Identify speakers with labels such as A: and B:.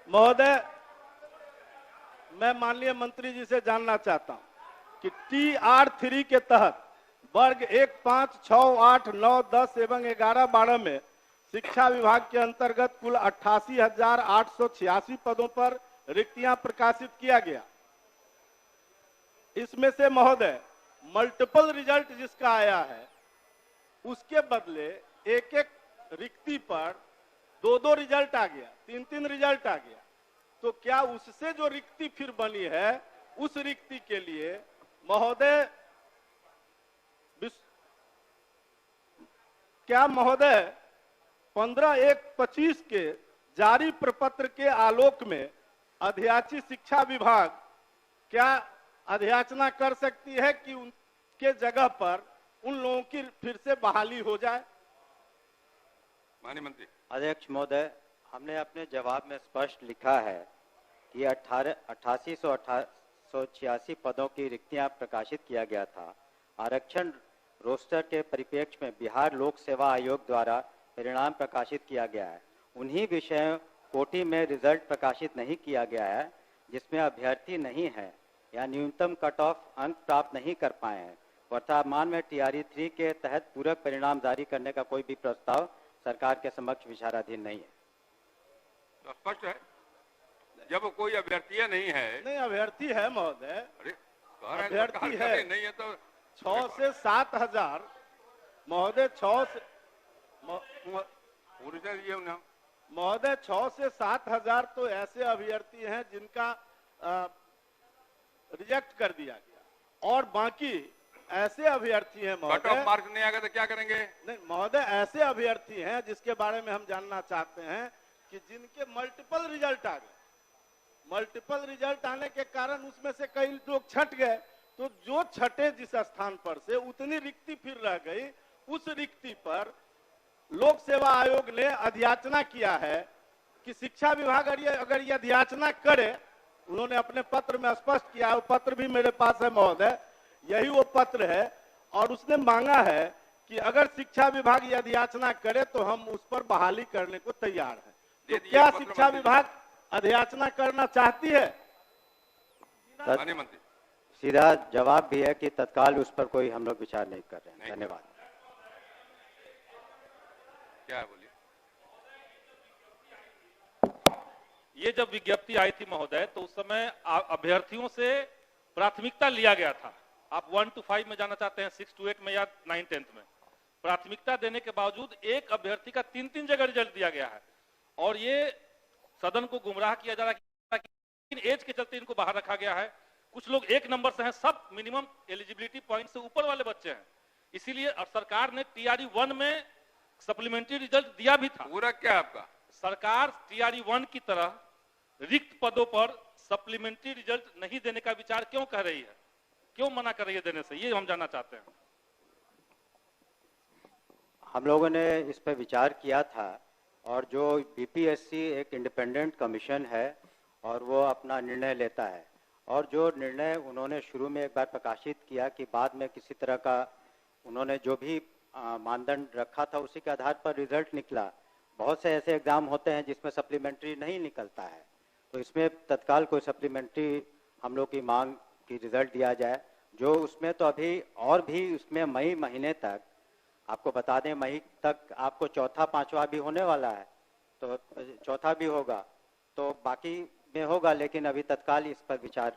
A: महोदय, मैं माननीय मंत्री जी से जानना चाहता हूं कि TR3 के तहत वर्ग 1, 5, 6, 8, 9, 10 एवं 11, 12 में शिक्षा विभाग के अंतर्गत कुल 88,886 पदों पर रिक्तियां प्रकाशित किया गया। इसमें से महोदय मल्टीपल रिजल्ट जिसका आया है उसके बदले एक एक रिक्ति पर 2-2 रिजल्ट आ गया, 3-3 रिजल्ट आ गया। तो क्या उससे जो रिक्ति फिर बनी है उस रिक्ति के लिए महोदय क्या महोदय 15/1/25 के जारी प्रपत्र के आलोक में अध्याची शिक्षा विभाग क्या अध्याचना कर सकती है कि उनके जगह पर उन लोगों की फिर से बहाली हो जाए?
B: माननीय मंत्री।
C: अध्यक्ष महोदय, हमने अपने जवाब में स्पष्ट लिखा है कि 8886 पदों की रिक्तियां प्रकाशित किया गया था। आरक्षण रोस्टर के परिप्रेक्ष्य में बिहार लोक सेवा आयोग द्वारा परिणाम प्रकाशित किया गया है। उन्हीं विषयों कोटि में रिजल्ट प्रकाशित नहीं किया गया है जिसमें अभ्यर्थी नहीं है या न्यूनतम कट ऑफ अंक प्राप्त नहीं कर पाए हैं। वर्तमान में TR3 के तहत पूरक परिणाम जारी करने का कोई भी प्रस्ताव सरकार के समक्ष विचाराधीन नहीं है।
B: तो स्पष्ट है, जब कोई अभ्यर्थी नहीं है।
A: नहीं, अभ्यर्थी है महोदय, अभ्यर्थी है।
B: नहीं है तो
A: 6 से 7 हजार महोदय, 6 से महोदय 6 से 7 हजार तो ऐसे अभ्यर्थी हैं जिनका रिजेक्ट कर दिया गया और बाकी ऐसे अभ्यर्थी हैं महोदय,
B: कट ऑफ मार्क नहीं आएगा तो क्या करेंगे?
A: नहीं महोदय, ऐसे अभ्यर्थी हैं जिसके बारे में हम जानना चाहते हैं कि जिनके मल्टीपल रिजल्ट आ गए। मल्टीपल रिजल्ट आने के कारण उसमें से कई लोग छट गए, तो जो छठे जिस स्थान पर से उतनी रिक्ति फिर रह गई, उस रिक्ति पर लोक सेवा आयोग ने अध्याचना किया है कि शिक्षा विभाग अगर ये अध्याचना करे, उन्होंने अपने पत्र में स्पष्ट किया, वो पत्र भी मेरे पास है महोदय, यही वो पत्र है, और उसने मांगा है कि अगर शिक्षा विभाग ये अध्याचना करे तो हम उस पर बहाली करने को तैयार हैं। तो क्या शिक्षा विभाग अध्याचना करना चाहती है?
B: माननीय मंत्री।
C: सीधा जवाब भी है कि तत्काल उस पर कोई हम लोग विचार नहीं कर रहे हैं। धन्यवाद।
B: क्या बोलिए?
D: ये जब विज्ञप्ति आई थी महोदय, तो उस समय अभ्यर्थियों से प्राथमिकता लिया गया था। आप 1 to 5 में जाना चाहते हैं, 6 to 8 में या 9, 10 में। प्राथमिकता देने के बावजूद एक अभ्यर्थी का 3-3 जगह रिजल्ट दिया गया है और ये सदन को गुमराह किया जा रहा है कि एज के चलते इनको बाहर रखा गया है। कुछ लोग 1 नंबर से हैं, सब मिनिमम एलिजिबिलिटी पॉइंट से ऊपर वाले बच्चे हैं। इसीलिए सरकार ने TRE1 में सप्लीमेंट्री रिजल्ट दिया भी था।
B: पूरा क्या आपका? सरकार
D: TRE1 की तरह रिक्त पदों पर सप्लीमेंट्री रिजल्ट नहीं देने का विचार क्यों कर रही है, क्यों मना कर रही है देने से, ये हम जानना चाहते हैं।
C: हम लोगों ने इस पर विचार किया था और जो BPSC एक इंडिपेंडेंट कमीशन है और वो अपना निर्णय लेता है, और जो निर्णय उन्होंने शुरू में एक बार प्रकाशित किया कि बाद में किसी तरह का उन्होंने जो भी मानदंड रखा था उसी के आधार पर रिजल्ट निकला। बहुत से ऐसे एग्जाम होते हैं जिसमें सप्लीमेंट्री नहीं निकलता है, तो इसमें तत्काल कोई सप्लीमेंट्री हम लोग की मांग की रिजल्ट दिया जाए। जो उसमें तो अभी और भी उसमें मई महीने तक, आपको बता दें मई तक आपको चौथा पांचवा भी होने वाला है, तो चौथा भी होगा, तो बाकी में होगा, लेकिन अभी तत्काल इस पर विचार